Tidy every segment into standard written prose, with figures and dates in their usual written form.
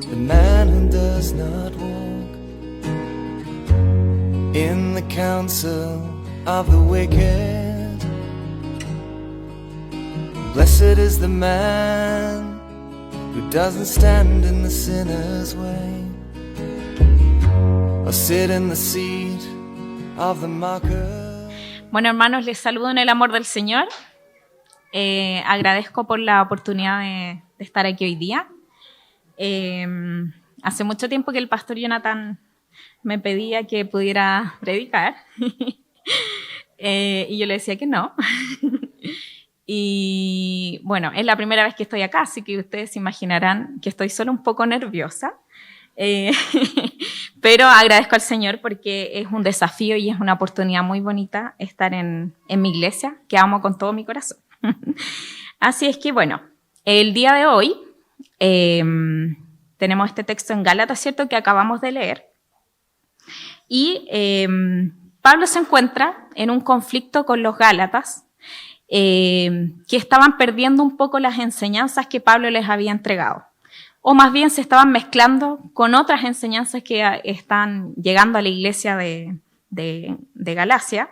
the man who does not walk in the counsel of the wicked. Blessed is the man who doesn't stand in the sinner's way, or sit in the seat of the mocker. Bueno, hermanos, les saludo en el amor del Señor. Agradezco por la oportunidad de estar aquí hoy día. Hace mucho tiempo que el pastor Jonathan me pedía que pudiera predicar y yo le decía que no. Y bueno, es la primera vez que estoy acá, así que ustedes imaginarán que estoy solo un poco nerviosa. Pero agradezco al Señor porque es un desafío y es una oportunidad muy bonita estar en mi iglesia, que amo con todo mi corazón. Así es que bueno, el día de hoy tenemos este texto en Gálatas, ¿cierto?, que acabamos de leer. Y Pablo se encuentra en un conflicto con los Gálatas que estaban perdiendo un poco las enseñanzas que Pablo les había entregado. O más bien se estaban mezclando con otras enseñanzas que están llegando a la iglesia de Galacia.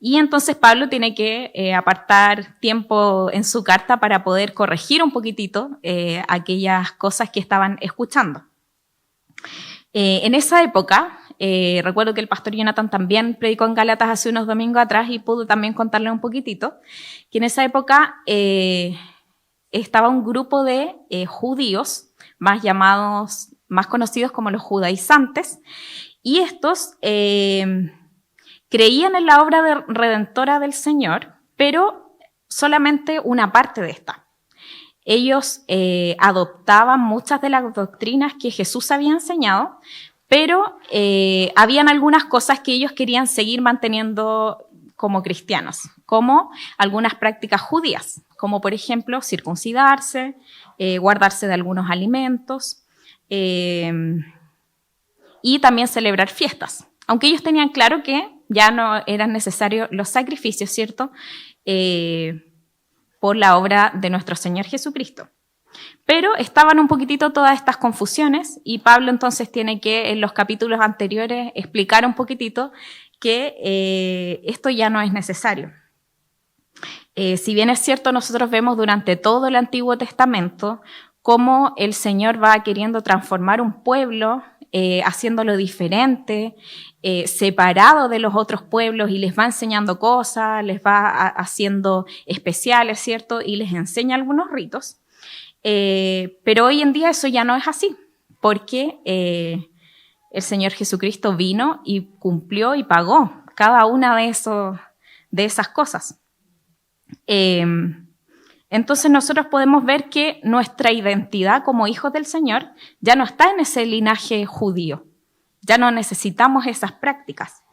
Y entonces Pablo tiene que apartar tiempo en su carta para poder corregir un poquitito aquellas cosas que estaban escuchando. En esa época, recuerdo que el pastor Jonathan también predicó en Gálatas hace unos domingos atrás y pudo también contarle un poquitito, que en esa época estaba un grupo de judíos, más conocidos como los judaizantes, y estos creían en la obra redentora del Señor, pero solamente una parte de esta. Ellos adoptaban muchas de las doctrinas que Jesús había enseñado, pero habían algunas cosas que ellos querían seguir manteniendo como cristianos, como algunas prácticas judías, como por ejemplo circuncidarse, guardarse de algunos alimentos y también celebrar fiestas. Aunque ellos tenían claro que ya no eran necesarios los sacrificios, ¿cierto?, por la obra de nuestro Señor Jesucristo. Pero estaban un poquitito todas estas confusiones y Pablo entonces tiene que en los capítulos anteriores explicar un poquitito que esto ya no es necesario. Si bien es cierto, nosotros vemos durante todo el Antiguo Testamento cómo el Señor va queriendo transformar un pueblo, haciéndolo diferente, separado de los otros pueblos y les va enseñando cosas, les va haciendo especiales, ¿cierto? Y les enseña algunos ritos. Pero hoy en día eso ya no es así, porque el Señor Jesucristo vino y cumplió y pagó cada una de esas cosas. Entonces nosotros podemos ver que nuestra identidad como hijos del Señor ya no está en ese linaje judío. Ya no necesitamos esas prácticas.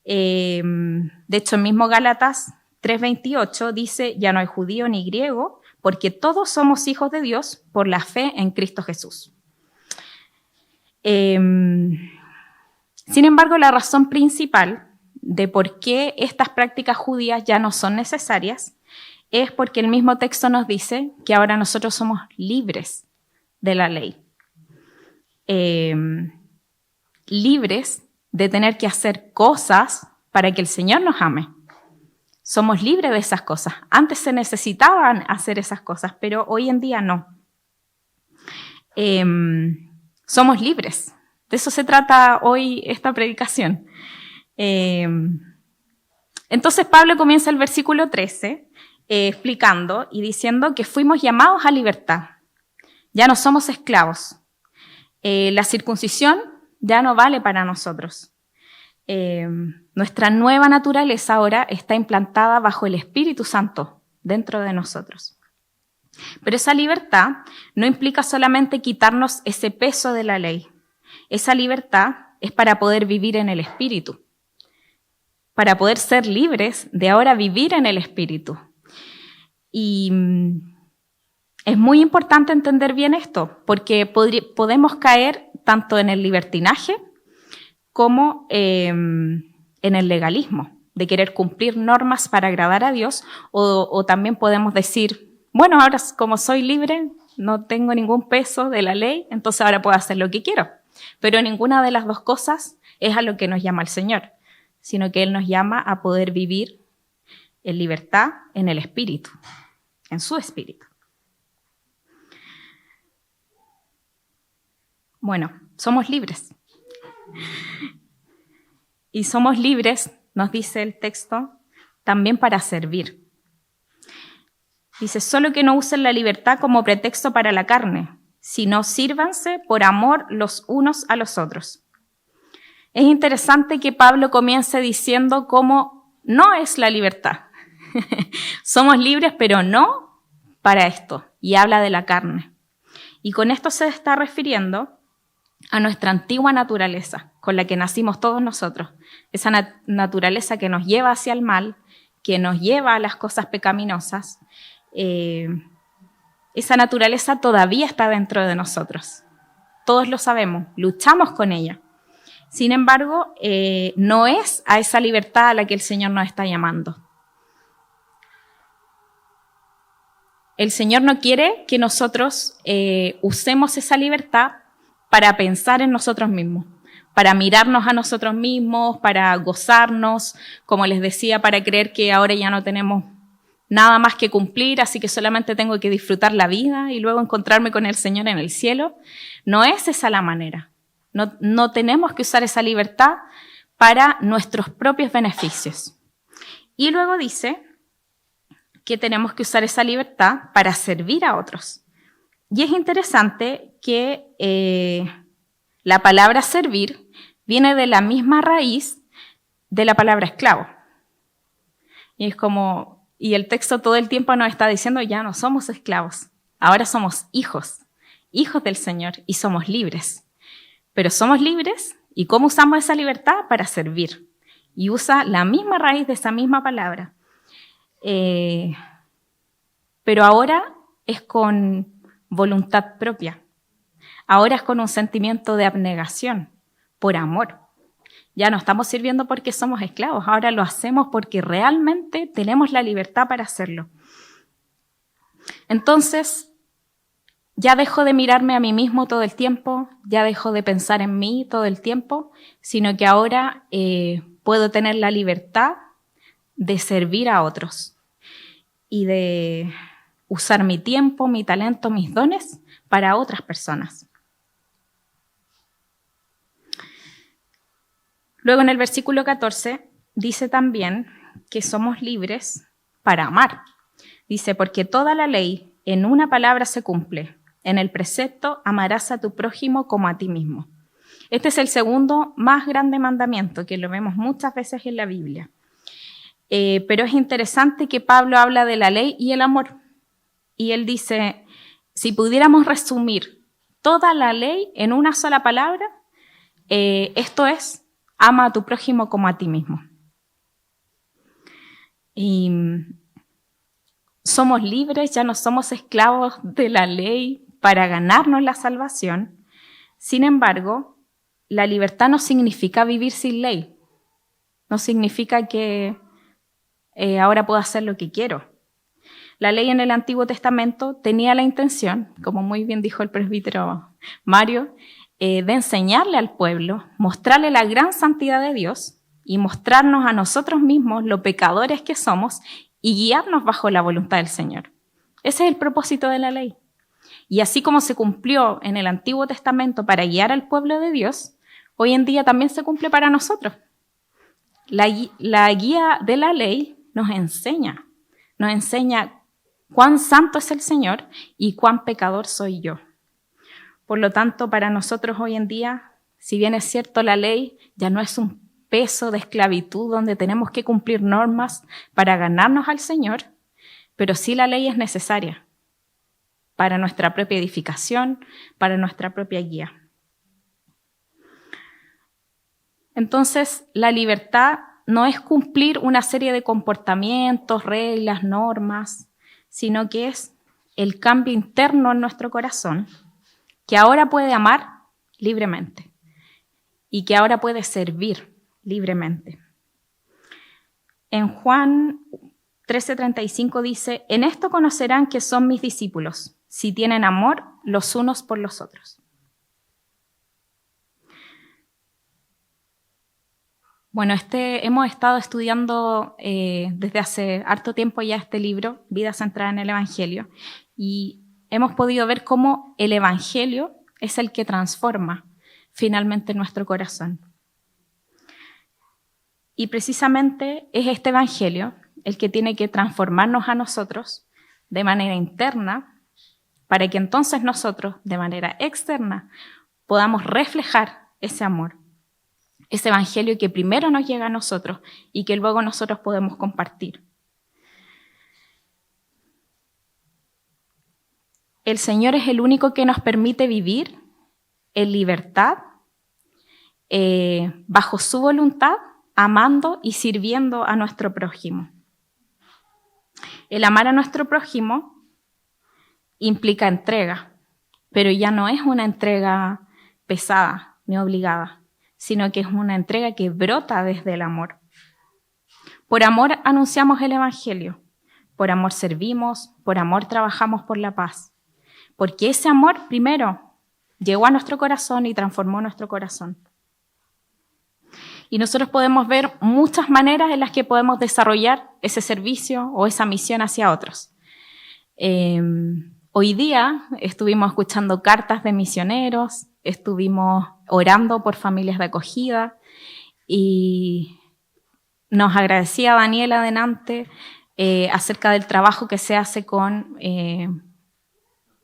De hecho, el mismo Gálatas 3:28 dice, ya no hay judío ni griego, porque todos somos hijos de Dios por la fe en Cristo Jesús. Sin embargo, la razón principal de por qué estas prácticas judías ya no son necesarias es porque el mismo texto nos dice que ahora nosotros somos libres de la ley. Libres de tener que hacer cosas para que el Señor nos ame. Somos libres de esas cosas. Antes se necesitaban hacer esas cosas, pero hoy en día no. Somos libres. De eso se trata hoy esta predicación. Entonces Pablo comienza el versículo 13 explicando y diciendo que fuimos llamados a libertad. Ya no somos esclavos. La circuncisión ya no vale para nosotros. Nuestra nueva naturaleza ahora está implantada bajo el Espíritu Santo dentro de nosotros. Pero esa libertad no implica solamente quitarnos ese peso de la ley. Esa libertad es para poder vivir en el Espíritu, para poder ser libres de ahora vivir en el Espíritu. Y es muy importante entender bien esto, porque podemos caer tanto en el libertinaje como en el legalismo, de querer cumplir normas para agradar a Dios, o también podemos decir, bueno, ahora como soy libre, no tengo ningún peso de la ley, entonces ahora puedo hacer lo que quiero. Pero ninguna de las dos cosas es a lo que nos llama el Señor, sino que Él nos llama a poder vivir en libertad en el Espíritu, en su Espíritu. Bueno, somos libres. Y somos libres, nos dice el texto, también para servir. Dice, solo que no usen la libertad como pretexto para la carne, sino sírvanse por amor los unos a los otros. Es interesante que Pablo comience diciendo cómo no es la libertad. Somos libres, pero no para esto. Y habla de la carne. Y con esto se está refiriendo a nuestra antigua naturaleza, con la que nacimos todos nosotros. Esa naturaleza que nos lleva hacia el mal, que nos lleva a las cosas pecaminosas. Esa naturaleza todavía está dentro de nosotros. Todos lo sabemos, luchamos con ella. Sin embargo, no es a esa libertad a la que el Señor nos está llamando. El Señor no quiere que nosotros usemos esa libertad para pensar en nosotros mismos, para mirarnos a nosotros mismos, para gozarnos, como les decía, para creer que ahora ya no tenemos nada más que cumplir, así que solamente tengo que disfrutar la vida y luego encontrarme con el Señor en el cielo. No es esa la manera. No tenemos que usar esa libertad para nuestros propios beneficios. Y luego dice que tenemos que usar esa libertad para servir a otros. Y es interesante que la palabra servir viene de la misma raíz de la palabra esclavo. Y es como, y el texto todo el tiempo nos está diciendo, ya no somos esclavos, ahora somos hijos del Señor y somos libres. Pero somos libres, ¿y cómo usamos esa libertad? Para servir. Y usa la misma raíz de esa misma palabra. Pero ahora es con voluntad propia. Ahora es con un sentimiento de abnegación, por amor. Ya no estamos sirviendo porque somos esclavos, ahora lo hacemos porque realmente tenemos la libertad para hacerlo. Entonces, ya dejo de mirarme a mí mismo todo el tiempo, ya dejo de pensar en mí todo el tiempo, sino que ahora puedo tener la libertad de servir a otros y de usar mi tiempo, mi talento, mis dones para otras personas. Luego en el versículo 14 dice también que somos libres para amar. Dice, porque toda la ley en una palabra se cumple. En el precepto, amarás a tu prójimo como a ti mismo. Este es el segundo más grande mandamiento, que lo vemos muchas veces en la Biblia. Pero es interesante que Pablo habla de la ley y el amor. Y él dice, si pudiéramos resumir toda la ley en una sola palabra, esto es, ama a tu prójimo como a ti mismo. Y somos libres, ya no somos esclavos de la ley para ganarnos la salvación. Sin embargo, la libertad no significa vivir sin ley. No significa que ahora puedo hacer lo que quiero. La ley en el Antiguo Testamento tenía la intención, como muy bien dijo el presbítero Mario, de enseñarle al pueblo, mostrarle la gran santidad de Dios y mostrarnos a nosotros mismos lo pecadores que somos y guiarnos bajo la voluntad del Señor. Ese es el propósito de la ley. Y así como se cumplió en el Antiguo Testamento para guiar al pueblo de Dios, hoy en día también se cumple para nosotros. La guía de la ley nos enseña cuán santo es el Señor y cuán pecador soy yo. Por lo tanto, para nosotros hoy en día, si bien es cierto, la ley ya no es un peso de esclavitud donde tenemos que cumplir normas para ganarnos al Señor, pero sí la ley es necesaria para nuestra propia edificación, para nuestra propia guía. Entonces, la libertad no es cumplir una serie de comportamientos, reglas, normas, sino que es el cambio interno en nuestro corazón, que ahora puede amar libremente y que ahora puede servir libremente. En Juan 13:35 dice, en esto conocerán que son mis discípulos, si tienen amor los unos por los otros. Bueno, hemos estado estudiando desde hace harto tiempo ya este libro, Vida centrada en el Evangelio, y hemos podido ver cómo el Evangelio es el que transforma finalmente nuestro corazón. Y precisamente es este Evangelio el que tiene que transformarnos a nosotros de manera interna, para que entonces nosotros, de manera externa, podamos reflejar ese amor, ese Evangelio que primero nos llega a nosotros y que luego nosotros podemos compartir. El Señor es el único que nos permite vivir en libertad, bajo su voluntad, amando y sirviendo a nuestro prójimo. El amar a nuestro prójimo implica entrega, pero ya no es una entrega pesada ni obligada, sino que es una entrega que brota desde el amor. Por amor anunciamos el Evangelio, por amor servimos, por amor trabajamos por la paz, porque ese amor primero llegó a nuestro corazón y transformó nuestro corazón. Y nosotros podemos ver muchas maneras en las que podemos desarrollar ese servicio o esa misión hacia otros. Hoy día estuvimos escuchando cartas de misioneros, estuvimos orando por familias de acogida y nos agradecía Daniela adelante acerca del trabajo que se hace con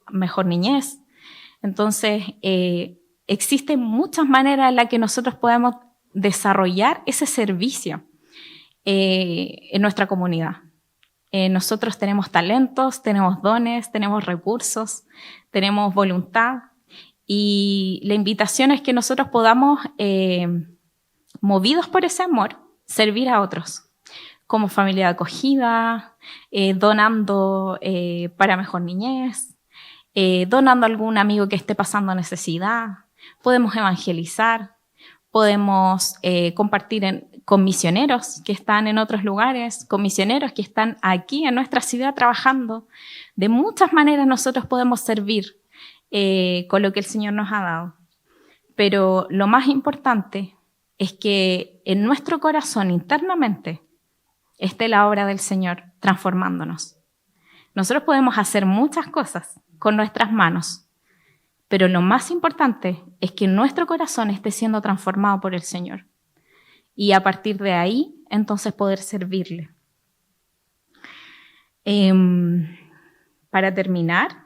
Mejor Niñez. Entonces, existen muchas maneras en las que nosotros podemos desarrollar ese servicio en nuestra comunidad. Nosotros tenemos talentos, tenemos dones, tenemos recursos, tenemos voluntad y la invitación es que nosotros podamos, movidos por ese amor, servir a otros, como familia de acogida, donando para Mejor Niñez, donando a algún amigo que esté pasando necesidad, podemos evangelizar, podemos compartir con misioneros que están en otros lugares, con misioneros que están aquí en nuestra ciudad trabajando. De muchas maneras nosotros podemos servir con lo que el Señor nos ha dado. Pero lo más importante es que en nuestro corazón internamente esté la obra del Señor transformándonos. Nosotros podemos hacer muchas cosas con nuestras manos, pero lo más importante es que nuestro corazón esté siendo transformado por el Señor. Y a partir de ahí, entonces poder servirle. Para terminar,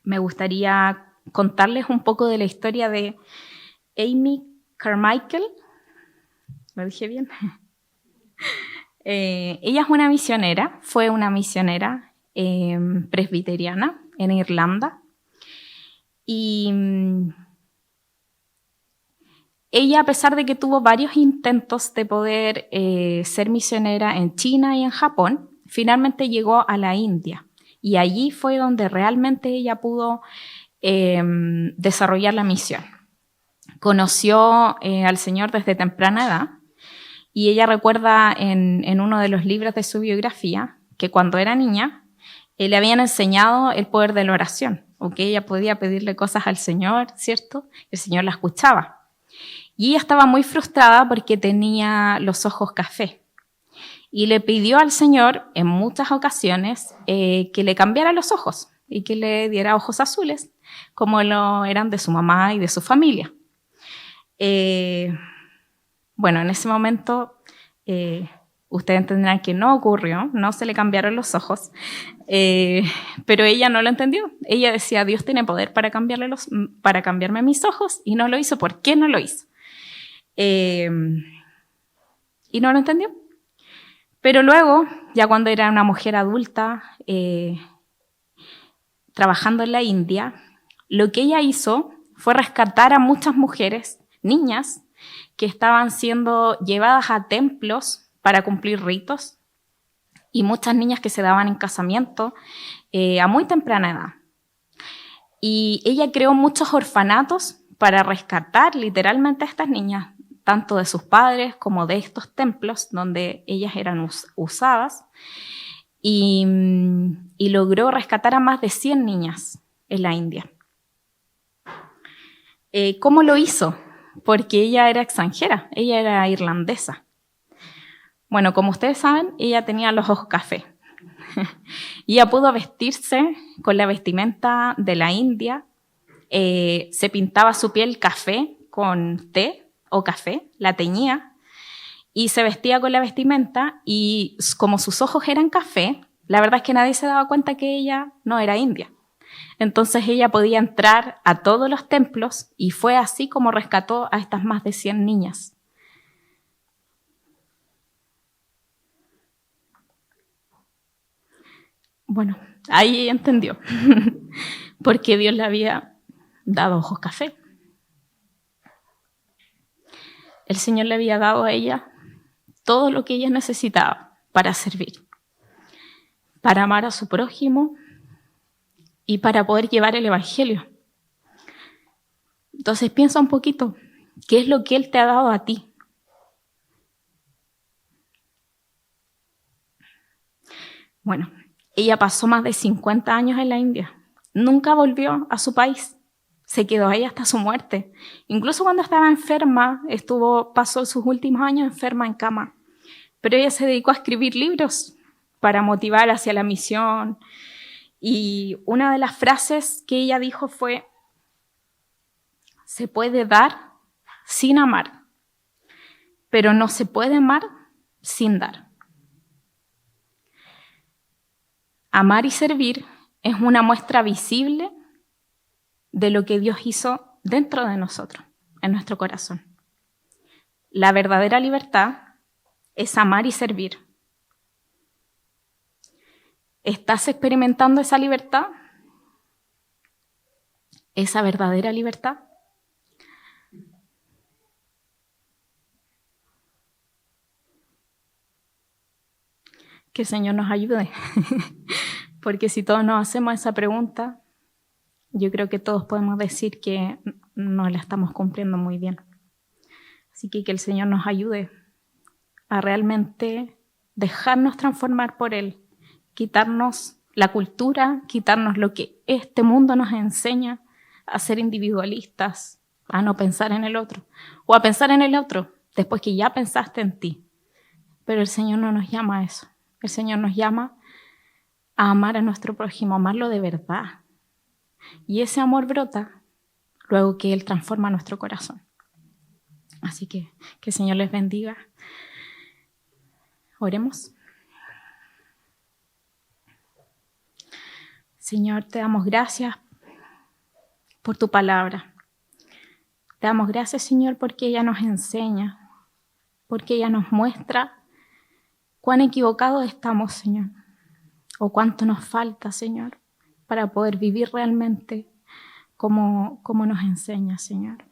me gustaría contarles un poco de la historia de Amy Carmichael. ¿Lo dije bien? Ella es una misionera, fue una misionera presbiteriana en Irlanda. Y ella, a pesar de que tuvo varios intentos de poder ser misionera en China y en Japón, finalmente llegó a la India. Y allí fue donde realmente ella pudo desarrollar la misión. Conoció al Señor desde temprana edad y ella recuerda en uno de los libros de su biografía que cuando era niña le habían enseñado el poder de la oración, o que ella podía pedirle cosas al Señor, ¿cierto? El Señor la escuchaba. Y ella estaba muy frustrada porque tenía los ojos café. Y le pidió al Señor en muchas ocasiones que le cambiara los ojos y que le diera ojos azules, como lo eran de su mamá y de su familia. Bueno, en ese momento ustedes entenderán que no ocurrió, no se le cambiaron los ojos, pero ella no lo entendió. Ella decía, Dios tiene poder para cambiarme mis ojos, y no lo hizo. ¿Por qué no lo hizo? Y no lo entendió. Pero luego, ya cuando era una mujer adulta, trabajando en la India, lo que ella hizo fue rescatar a muchas mujeres, niñas, que estaban siendo llevadas a templos para cumplir ritos, y muchas niñas que se daban en casamiento a muy temprana edad. Y ella creó muchos orfanatos para rescatar literalmente a estas niñas, tanto de sus padres como de estos templos donde ellas eran usadas. y logró rescatar a más de 100 niñas en la India. ¿Cómo lo hizo? Porque ella era extranjera, ella era irlandesa. Bueno, como ustedes saben, ella tenía los ojos café. Y ella pudo vestirse con la vestimenta de la India, se pintaba su piel café con té o café, la teñía, y se vestía con la vestimenta, y como sus ojos eran café, la verdad es que nadie se daba cuenta que ella no era india. Entonces ella podía entrar a todos los templos, y fue así como rescató a estas más de 100 niñas. Bueno, ahí entendió, porque Dios le había dado ojos café. El Señor le había dado a ella todo lo que ella necesitaba para servir, para amar a su prójimo y para poder llevar el Evangelio. Entonces piensa un poquito, ¿qué es lo que Él te ha dado a ti? Bueno, ella pasó más de 50 años en la India. Nunca volvió a su país. Se quedó ahí hasta su muerte. Incluso cuando estaba enferma, pasó sus últimos años enferma en cama. Pero ella se dedicó a escribir libros para motivar hacia la misión. Y una de las frases que ella dijo fue: se puede dar sin amar, pero no se puede amar sin dar. Amar y servir es una muestra visible de lo que Dios hizo dentro de nosotros, en nuestro corazón. La verdadera libertad es amar y servir. ¿Estás experimentando esa libertad? ¿Esa verdadera libertad? Que el Señor nos ayude, porque si todos nos hacemos esa pregunta, yo creo que todos podemos decir que no la estamos cumpliendo muy bien. Así que el Señor nos ayude a realmente dejarnos transformar por Él, quitarnos la cultura, quitarnos lo que este mundo nos enseña a ser individualistas, a no pensar en el otro, o a pensar en el otro después que ya pensaste en ti. Pero el Señor no nos llama a eso. El Señor nos llama a amar a nuestro prójimo, a amarlo de verdad. Y ese amor brota luego que Él transforma nuestro corazón. Así que el Señor les bendiga. Oremos. Señor, te damos gracias por tu palabra. Te damos gracias, Señor, porque ella nos enseña, porque ella nos muestra cuán equivocados estamos, Señor, o cuánto nos falta, Señor, para poder vivir realmente como nos enseña, Señor.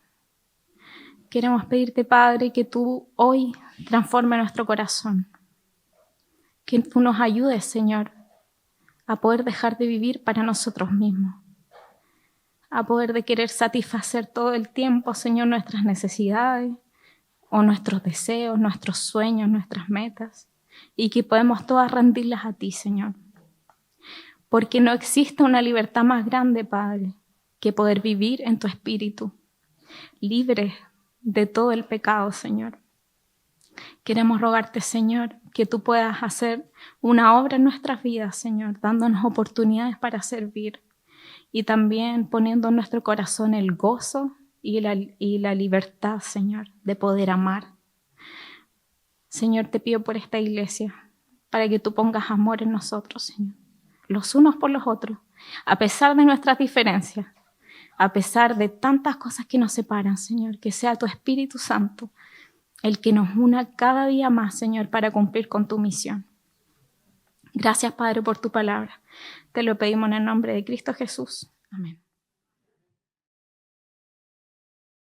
Queremos pedirte, Padre, que tú hoy transforme nuestro corazón, que tú nos ayudes, Señor, a poder dejar de vivir para nosotros mismos, a poder de querer satisfacer todo el tiempo, Señor, nuestras necesidades o nuestros deseos, nuestros sueños, nuestras metas, y que podemos todas rendirlas a ti, Señor. Porque no existe una libertad más grande, Padre, que poder vivir en tu espíritu, libres de todo el pecado, Señor. Queremos rogarte, Señor, que tú puedas hacer una obra en nuestras vidas, Señor, dándonos oportunidades para servir y también poniendo en nuestro corazón el gozo y la libertad, Señor, de poder amar. Señor, te pido por esta iglesia, para que tú pongas amor en nosotros, Señor, los unos por los otros, a pesar de nuestras diferencias, a pesar de tantas cosas que nos separan, Señor, que sea tu Espíritu Santo el que nos una cada día más, Señor, para cumplir con tu misión. Gracias, Padre, por tu palabra. Te lo pedimos en el nombre de Cristo Jesús. Amén.